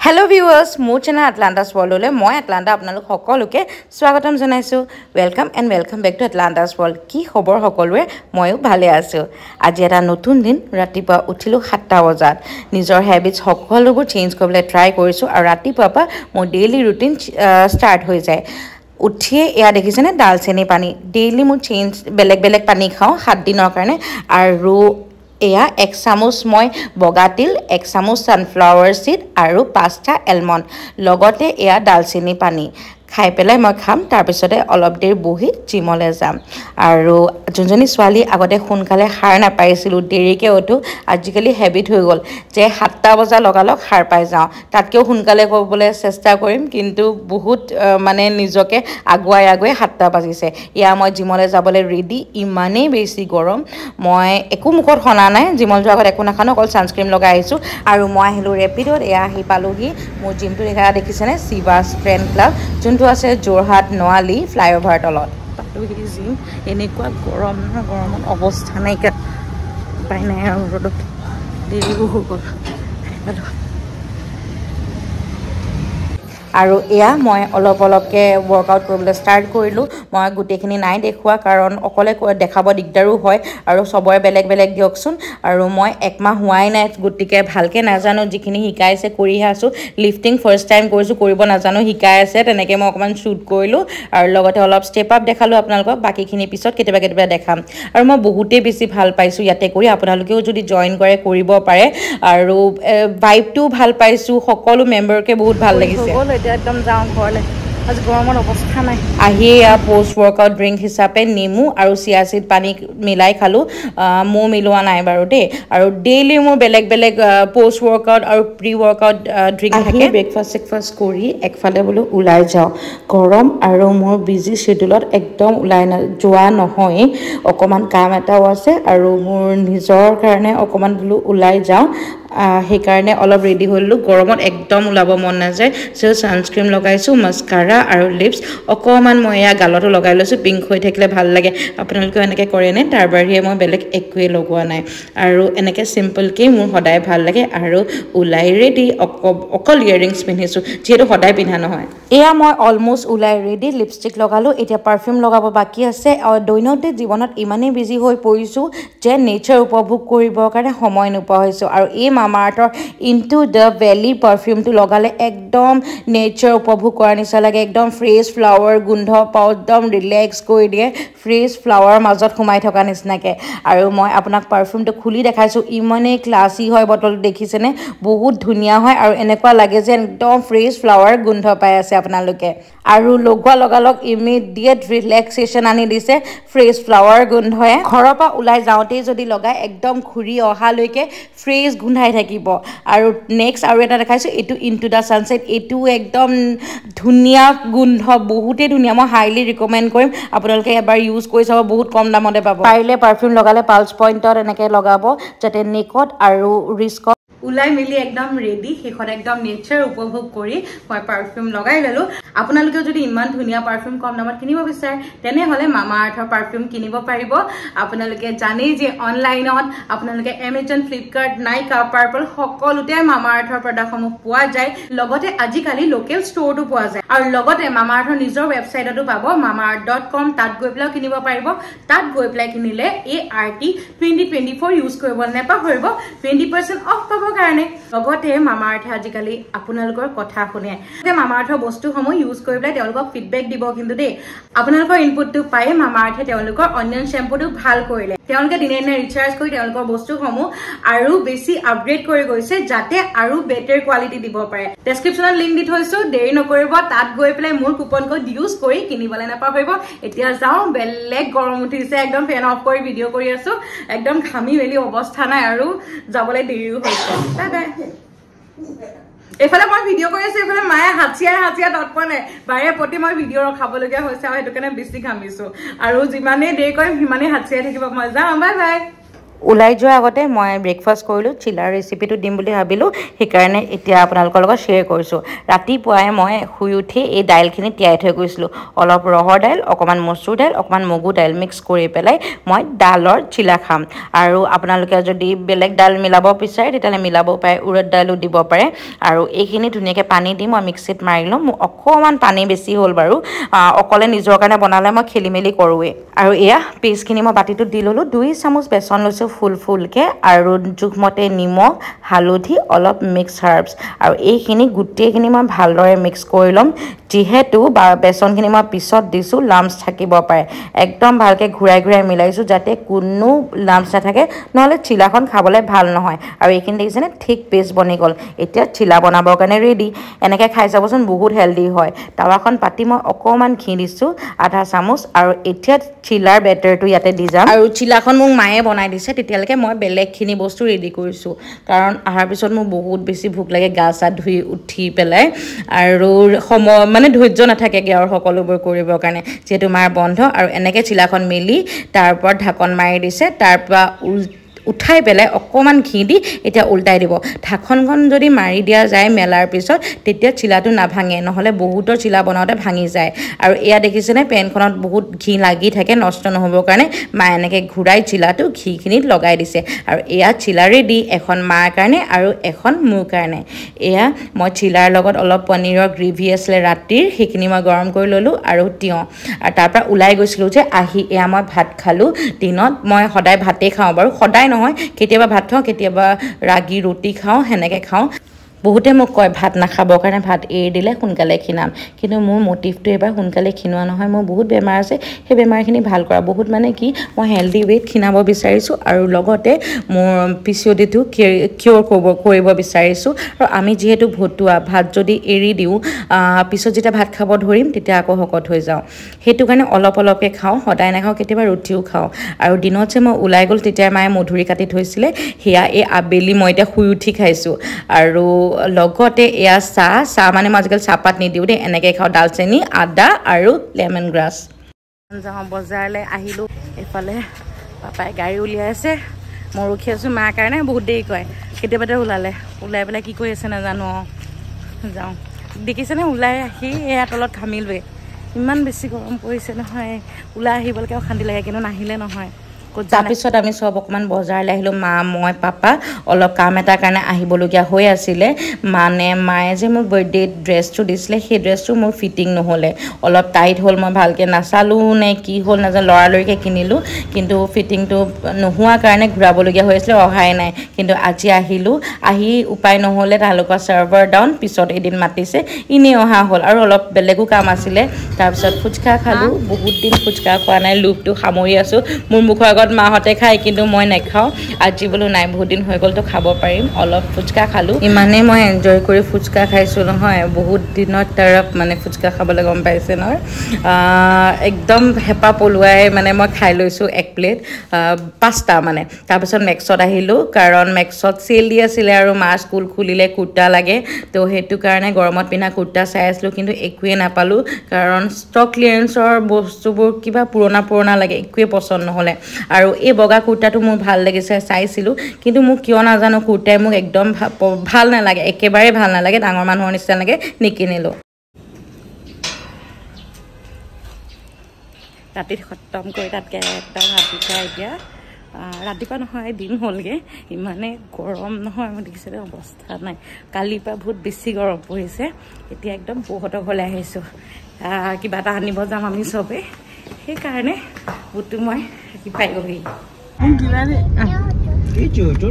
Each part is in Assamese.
Hello viewers, মোৰ চেনেল Atlantis World লৈ মই Atlanta আপোনালোক সকলোকে স্বাগতম জনাইছো। Welcome and welcome back to Atlantis World. কি খবৰ সকলোৰে? ময়ো ভালে আছো। আজি এটা নতুন দিন ৰাতিপুৱা উঠিলো 7টা বজাত। নিজৰ হেবিটস সকলোবোৰ চেঞ্জ কৰিবলৈ ট্ৰাই কৰিছো আৰু ৰাতিপুৱা পৰা মোৰ ডেইলি ৰুটিন ষ্টাৰ্ট হৈ যায়। উঠিয়ে এয়া দেখিছেনে ডালচেনি পানী ডেইলি মোৰ চেঞ্জ বেলেগ পানী খাওঁ 7 দিনৰ কাৰণে আৰু এয়া 1 চামুচ মই বগা তিল 1 চামুচ সানফ্লাৱাৰ সিড আৰু 5টা এলমন্ড লগতে এয়া ডালচেনি পানী খাই পেলাই মই খাম তাৰ পিছতে অলপ দেৰি বহি জিমলৈ যাম আৰু যোনজনী ছোৱালী আগতে সোনকালে সাৰ নাপাইছিলো দেৰিকে উঠো আজিকালি হেবিট হৈ গল যে 7টা বজা লগালক সাৰ পাই যাওঁ তাতকেও সোনকালে কৰিবলৈ চেষ্টা কৰিম কিন্তু বহুত মানে নিজকে আগুৱাই 7টা বাজিছে ইয়া মই জিমলৈ যাবলৈ ৰেডি ইমানেই বেছি গৰম মই একো মুখত হনা নাই জিমল যোৱাৰ আগত একো নাখানো অকল সানস্ক্ৰীম লগাই আহিছো আৰু মই আহিলো ৰেপিডত এয়া আহি পালোহি মোৰ জিমটো দেখিছেনে শিৱা ষ্ট্ৰেন্থ ক্লাব যোনটো আছে জোৰহাট নোয়ালি ফ্লাইওভাৰ তলত পালোহি জিম এনেকুৱা গৰমত অৱস্থা নাইকা পাই নাই আৰু ৰ'দত দেৰিও হৈ গ'ল আৰু এয়া মই অলপকে ওয়াৰ্কআউট কৰিবলৈ ষ্টাৰ্ট কৰিলো মই গুটেখিনি নাই দেখুৱা কাৰণ অকলে দেখাব দিগদাৰো হয় আৰু সবৰে বেলেগ দিয়কচোন আৰু মই একমাহ হোৱাই নাই গুটিকে ভালকে নাজানো যিখিনি শিকাইছে কৰিহে আছো লিফটিং ফাৰ্স্ট টাইম কৰিছো কৰিব নাজানো শিকাই আছে তেনেকে মই অকমান শুট কৰিলো আৰু লগতে অলপ ষ্টেপ আপ দেখালো আপোনালোকক বাকিখিনি পিছত কেতিয়াবা দেখাম আৰু মই বহুতেই বেছি ভাল পাইছো ইয়াতে কৰি আপোনালোকেও যদি জয়েন কৰে কৰিব পাৰে আৰু ভাইবটো ভাল পাইছো সকলো মেম্বাৰকে বহুত ভাল লাগিছে একদম যাওঁ ঘৰলে আজি গৰমত অৱস্থা নাই আহি পোষ্ট ওয়াৰ্কআউট ড্ৰিংক হিচাপে নেমু আৰু চিয়া সিড পানী মিলাই খালো মো মিলোৱা নাই বাৰু দে আৰু ডেইলি মোৰ বেলেগ পোষ্ট ওয়াৰ্কআউট আৰু প্ৰি ওয়াৰ্কআউট ড্ৰিংক থাকে ব্ৰেকফাষ্ট কৰি একফালে বলো ওলাই যাওঁ গৰম আৰু মোৰ বিজি শিডিউলত একদম ওলাই যোৱা নহয় অকমান কাম এটাও আছে আৰু মোৰ নিজৰ কাৰণে অকমান বলো ওলাই যাওঁ সেইকাৰণে অলপ ৰেডি হলো গৰমত একদম ওলাব মন নাযায় সো সানস্ক্ৰীম লগাইছো মাস্কাৰা আৰু লিপস অকমান মই ইয়া গালতো লগাই লৈছো পিংক হৈ থাকিলে ভাল লাগে আপোনালোকে এনেকৈ কৰে নে তাৰ বাহিৰে মই বেলেগ একোৱে লগোৱা নাই আৰু এনেকৈ সিম্পল কে মোৰ সদায় ভাল লাগে আৰু ওলাই ৰেডি অকল ইয়াৰিংছ পিন্ধিছো যেহেতু সদায় পিন্ধা নহয় এয়া মই অলমোষ্ট ওলাই ৰেডি লিপষ্টিক লগালো এতিয়া পাৰফিউম লগাব বাকি আছে দৈনন্দিন জীৱনত ইমানেই বিজি হৈ পৰিছো যে নেচাৰ উপভোগ কৰিবৰ কাৰণে সময় নোপোৱা হৈছো আৰু এই মামা আৰ্থৰ ইনটু দ্য ভেলি পাৰফিউমটো লগালে একদম নেচাৰ উপভোগ কৰাৰ নিচিনা লাগে একদম ফ্ৰেছ ফ্লাৱাৰ গোন্ধ পাওঁ একদম ৰিলেক্স কৰি দিয়ে ফ্ৰেছ ফ্লাৱাৰ মাজত সোমাই থকা নিচিনাকে আৰু মই আপোনাক পাৰফিউমটো খুলি দেখাইছো ইমানেই ক্লাসি হয় বটলটো দেখিছেনে বহুত ধুনীয়া হয় আৰু এনেকুৱা লাগে যে একদম ফ্ৰেছ ফ্লাৱাৰ গোন্ধ পাই আছে আপোনালোকে আৰু লগোৱা লগালক ইমিডিয়েট ৰিলেক্সেশ্যন আনি দিছে ফ্ৰেছ ফ্লাৱাৰ গোন্ধয়ে ঘৰৰ পৰা ওলাই যাওঁতেই যদি লগাই একদম ঘূৰি অহালৈকে ফ্ৰেছ গোন্ধাই থাকিব আৰু নেক্সট আৰু এটা দেখাইছো এইটো ইনটু দা সানসেট এইটো একদম ধুনীয়া গোন্ধ বহুতেই ধুনীয়া মই হাইলি ৰিকমেণ্ড কৰিম আপোনালোকে এবাৰ ইউজ কৰি চাব বহুত কম দামতে পাব পাৰিলে পাৰফিউম লগালে পালছ পইণ্টত এনেকৈ লগাব যাতে নেকত আৰু ৰিস্কত উলাই মিলি একদম ৰেডি হেখন একদম নেচাৰ উপভোগ কৰি মই পাৰফিউম লগাই ললো আপোনালোকে যদি ইমান ধুনীয়া পাৰফিউম কম দামত কিনিব বিচাৰে তেনে হলে মামা আৰ্থৰ পাৰফিউম কিনিব পাৰিব আপোনালোকে জানেই যে অনলাইনত আপোনালোকে Amazon Flipkart নাইকা পাৰ্পল সকলোতে মামা আৰ্থৰ প্ৰডাক্টসমূহ পোৱা যায় লগতে আজিকালি লোকেল ষ্টৰটো পোৱা যায় আৰু লগতে মামা আৰ্থৰ নিজৰ ৱেবছাইটতো পাব mamaearth.com তাত গৈ পেলাই কিনিব পাৰিব তাত গৈ পেলাই কিনিলে ART 2024 ইউজ কৰিব নেপাহৰিব 20% অফ পাব কাৰণে লগতে মামা আৰ্থে আজিকালি আপোনালোকৰ কথা শুনে মামা আৰ্থৰ বস্তুসমূহ ইউজ কৰি পেলাই তেওঁলোকক ফিডবেক দিব কিন্তু দেই আপোনালোকৰ ইনপুটটো পাই মামা আৰ্থে তেওঁলোকৰ অনিয়ন শ্যাম্পুটো ভাল কৰিলে তেওঁলোকে দিনে ৰিচাৰ্জ কৰি তেওঁলোকৰ বস্তুসমূহ আৰু বেছি আপগ্ৰেড কৰি গৈছে যাতে আৰু বেটাৰ কোৱালিটি দিব পাৰে ডেসক্ৰিপচনত লিংক দি থৈছো দেৰি নকৰিব তাত গৈ পেলাই মোৰ কুপন কোড ইউজ কৰি কিনিবলৈ নাপাহৰিব এতিয়া যাওঁ বেলেগ গৰম উঠিছে একদম ফেন অফ কৰি ভিডিঅ' কৰি আছো একদম ঘামি মেলি অৱস্থা নাই আৰু যাবলৈ দেৰিও হৈছে বাই বাই এফালে মই ভিডিঅ' কৰি আছো এফালে মায়ে হাচিয়া তৎপনে বাৰে প্ৰতি মই ভিডিঅ' ৰখাবলগীয়া হৈছে আৰু সেইটো কাৰণে বেছি ঘামিছো আৰু যিমানেই দেৰি কৰিম সিমানেই হাচিয়াই থাকিব মই যাওঁ বাই বাই ওলাই যোৱাৰ আগতে মই ব্ৰেকফাষ্ট কৰিলোঁ চিলাৰ ৰেচিপিটো দিম বুলি ভাবিলোঁ সেইকাৰণে এতিয়া আপোনালোকৰ লগত শ্বেয়াৰ কৰিছোঁ ৰাতিপুৱাই মই শুই উঠি এই দাইলখিনি তিয়াই থৈ গৈছিলোঁ অলপ ৰহৰ দাইল অকণমান মচুৰ দাইল অকণমান মগু দাইল মিক্স কৰি পেলাই মই ডালৰ চিলা খাম আৰু আপোনালোকে যদি বেলেগ দাইল মিলাব বিচাৰে তেতিয়াহ'লে মিলাব পাৰে উৰদ দাইলো দিব পাৰে আৰু এইখিনি ধুনীয়াকৈ পানী দি মই মিক্সিত মাৰি ল'ম মোৰ অকণমান পানী বেছি হ'ল বাৰু অকলে নিজৰ কাৰণে বনালে মই খেলি মেলি কৰোঁৱেই আৰু এয়া পেষ্টখিনি মই বাতিটোত দি ল'লোঁ 2 চামুচ বেচন লৈছোঁ ফুলকৈ আৰু জোখমতে নিমখ হালধি অলপ মিক্স হাৰ্বছ আৰু এইখিনি গোটেইখিনি মই ভালদৰে মিক্স কৰি ল'ম যিহেতু বেচনখিনি মই পিছত দিছোঁ লাম্পছ থাকিব পাৰে একদম ভালকৈ ঘূৰাই ঘূৰাই মিলাইছোঁ যাতে কোনো লাম্পছ নাথাকে নহ'লে চিলাখন খাবলৈ ভাল নহয় আৰু এইখিনি দেখিছেনে ঠিক পেষ্ট বনি গ'ল এতিয়া চিলা বনাবৰ কাৰণে ৰেডি এনেকৈ খাই চাবচোন বহুত হেল্ডি হয় টাৱাখন পাতি মই অকণমান ঘি দিছোঁ আধা চামুচ আৰু এতিয়া চিলাৰ বেটাৰটো ইয়াতে দি যাম আৰু চিলাখন মোক মায়ে বনাই দিছে তেতিয়ালৈকে মই বেলেগখিনি বস্তু ৰেডি কৰিছোঁ কাৰণ অহাৰ পিছত মোৰ বহুত বেছি ভোক লাগে গা চা ধুই উঠি পেলাই আৰু সময় মানে ধৈৰ্য নাথাকেগৈ আৰু সকলোবোৰ কৰিবৰ কাৰণে যিহেতু মাৰ বন্ধ আৰু এনেকৈ চিলাখন মেলি তাৰ ওপৰত ঢাকন মাৰি দিছে তাৰ পৰা উঠাই পেলাই অকণমান ঘি দি এতিয়া উল্টাই দিব ঢাকনখন যদি মাৰি দিয়া যায় মেলাৰ পিছত তেতিয়া চিলাটো নাভাঙে নহ'লে বহুতৰ চিলা বনাওঁতে ভাঙি যায় আৰু এয়া দেখিছেনে পেনখনত বহুত ঘি লাগি থাকে নষ্ট নহ'বৰ কাৰণে মায়ে এনেকৈ ঘূৰাই চিলাটো ঘিখিনিত লগাই দিছে আৰু এয়া চিলা ৰেডি এখন মাৰ কাৰণে আৰু এখন মোৰ কাৰণে এয়া মই চিলাৰ লগত অলপ পনীৰৰ গ্ৰেভি আছিলে ৰাতিৰ সেইখিনি মই গৰম কৰি ল'লোঁ আৰু তিয়ঁহ আৰু তাৰ পৰা ওলাই গৈছিলোঁ যে আহি এয়া মই ভাত খালোঁ দিনত মই সদায় ভাতেই খাওঁ বাৰু সদায় নহয় কেতিয়াবা ভাত খাওঁ কেতিয়াবা ৰাগি ৰুটি খাওঁ সেনেকৈ খাওঁ বহুতে মোক কয় ভাত নাখাবৰ কাৰণে ভাত এৰি দিলে সোনকালে ক্ষীণাম কিন্তু মোৰ মটিভটো এবাৰ সোনকালে ক্ষীণোৱা নহয় মোৰ বহুত বেমাৰ আছে সেই বেমাৰখিনি ভাল কৰা বহুত মানে কি মই হেল্ডি ৱেইট ক্ষীণাব বিচাৰিছোঁ আৰু লগতে মোৰ পিচিঅ'ডিটো কিয়ৰ কৰিব বিচাৰিছোঁ আৰু আমি যিহেতু ভতুৱা ভাত যদি এৰি দিওঁ পিছত যেতিয়া ভাত খাব ধৰিম তেতিয়া আকৌ শকত হৈ যাওঁ সেইটো কাৰণে অলপ অলপকৈ খাওঁ সদায় নাখাওঁ কেতিয়াবা ৰুটিও খাওঁ আৰু দিনত যে মই ওলাই গ'ল তেতিয়া মায়ে মধুৰি কাটি থৈছিলে সেয়া এই আবেলি মই এতিয়া শুই উঠি খাইছোঁ আৰু লগতে এয়া চাহ মানে মই আজিকালি চাহপাত নিদিওঁ দেই এনেকৈ খাওঁ ডালচেনি আদা আৰু লেমন গ্ৰাছ যাওঁ বজাৰলৈ আহিলোঁ এইফালে পাপাই গাড়ী উলিয়াই আছে মই ৰখি আছোঁ মাৰ কাৰণে বহুত দেৰি কয় কেতিয়াবাতে ওলাই পেলাই কি কৰি আছে নাজানো যাওঁ দেখিছেনে ওলাই আহি এয়া তলত ঘামিলোৱে ইমান বেছি গৰম পৰিছে নহয় ওলাই আহিবলৈকে অশান্তি লাগে কিন্তু নাহিলে নহয় তাৰপিছত আমি চব অকণমান বজাৰলৈ আহিলোঁ মা মই পাপা অলপ কাম এটাৰ কাৰণে আহিবলগীয়া হৈ আছিলে মানে মায়ে যে মোক বাৰ্থডে ড্ৰেছটো দিছিলে সেই ড্ৰেছটো মোৰ ফিটিং নহ'লে অলপ টাইট হ'ল মই ভালকৈ নাচালোঁ নে কি হ'ল নাজানো লৰালৰিকৈ কিনিলোঁ কিন্তু ফিটিংটো নোহোৱাৰ কাৰণে ঘূৰাবলগীয়া হৈ আছিলে অহাই নাই কিন্তু আজি আহিলোঁ আহি উপায় নহ'লে তেওঁলোকৰ চাৰ্ভাৰ ডাউন পিছত এদিন মাতিছে এনেই অহা হ'ল আৰু অলপ বেলেগো কাম আছিলে তাৰপিছত ফুচকা খালোঁ বহুত দিন ফুচকা খোৱা নাই লোভটো সামৰি আছোঁ মোৰ মুখৰ আগত মাহঁতে খায় কিন্তু মই নাখাওঁ আজি বোলো নাই বহুত দিন হৈ গ'লতো খাব পাৰিম অলপ ফুচকা খালোঁ ইমানেই মই এনজয় কৰি ফুচকা খাইছোঁ নহয় বহুত দিনত তাৰপ মানে ফুচকা খাবলৈ গম পাইছে নহয় একদম হেঁপাহ পলুৱাই মানে মই খাই লৈছোঁ 1 প্লেট 5টা মানে তাৰপিছত মেক্সত আহিলোঁ কাৰণ মেক্সত চেল দি আছিলে আৰু মা স্কুল খুলিলে কুৰ্তা লাগে তো সেইটো কাৰণে গৰমত পিন্ধা কুৰ্তা চাই আছিলোঁ কিন্তু একোৱেই নাপালোঁ কাৰণ ষ্টক ক্লিয়াৰেন্সৰ বস্তুবোৰ কিবা পুৰণা লাগে একোৱেই পচন্দ নহ'লে আৰু এই বগা কুৰ্তাটো মোৰ ভাল লাগিছে চাইছিলোঁ কিন্তু মোক কিয় নাজানো কুৰ্তাই মোক একদম ভাল নালাগে একেবাৰে ভাল নালাগে ডাঙৰ মানুহৰ নিচিনা লাগে নিকিনিলোঁ ৰাতি খতম কৰি তাতকৈ একটা ৰাতিপুৱা এতিয়া ৰাতিপুৱা নহয় দিন হ'লগৈ ইমানে গৰম নহয় মই দেখিছিলোঁ অৱস্থা নাই কালিৰ পৰা বহুত বেছি গৰম পৰিছে এতিয়া একদম বহুতৰ ঘৰলৈ আহিছোঁ কিবা এটা আনিব যাম আমি চবেই সেইকাৰণে বুটটো মই পাই গ'লহি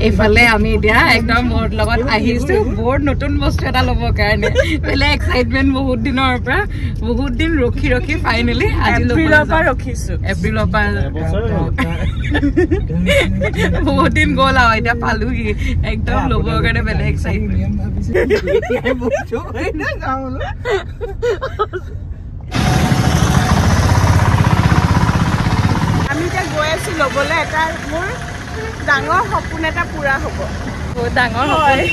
এইফালে আমি এতিয়া একদম মোৰ লগত আহিছোঁ বৰ নতুন বস্তু এটা ল'বৰ কাৰণে বেলেগ এক্সাইটমেণ্ট বহুত দিনৰ পৰা বহুত দিন ৰখি ফাইনেলি আজি এপ্ৰিলৰ পৰা ৰখিছোঁ এপ্ৰিলৰ পৰা বহুত দিন গ'ল আৰু এতিয়া পালোহি একদম ল'বৰ কাৰণে বেলেগ এক্সাইটমেণ্ট আমি এতিয়া গৈ আছোঁ ল'বলৈ এটা মোৰ ডাঙৰ সপোন এটা পূৰা হ'ব বহুত ডাঙৰ হয়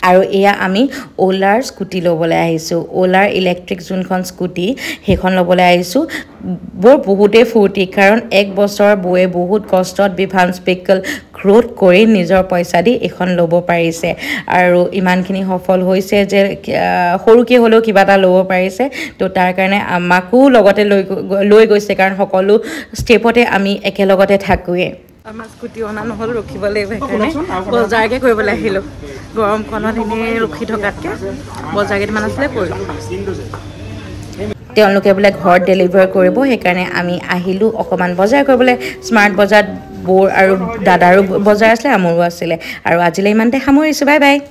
আৰু এয়া আমি ওলাৰ স্কুটি ল'বলৈ আহিছোঁ ওলাৰ ইলেক্ট্ৰিক যোনখন স্কুটি সেইখন ল'বলৈ আহিছোঁ বহুতেই ফূৰ্তি কাৰণ এক বছৰ বয়ে বহুত কষ্টত বিভান্স পিকল গ্ৰোথ কৰি নিজৰ পইচা দি এখন ল'ব পাৰিছে আৰু ইমানখিনি সফল হৈছে যে সৰুকৈ হ'লেও কিবা এটা ল'ব পাৰিছে তো তাৰ কাৰণে আমাকো লগতে লৈ গৈছে কাৰণ সকলো ষ্টেপতে আমি একেলগতে থাকোঁৱে আমাৰ স্কুটি অনা নহ'ল ৰখিব লাগিব সেইকাৰণে বজাৰকে কৰিবলৈ আহিলোঁ গৰমখনত এনেই ৰখি থকাতকৈ বজাৰ কেইটামান আছিলে কৰিলোঁ তেওঁলোকে বোলে ঘৰত ডেলিভাৰ কৰিব সেইকাৰণে আমি আহিলোঁ অকণমান বজাৰ কৰিবলৈ স্মাৰ্ট বজাৰত বৌৰ আৰু দাদাৰো বজাৰ আছিলে আমৰো আছিলে আৰু আজিলৈ ইমানতে সামৰিছোঁ বাই বাই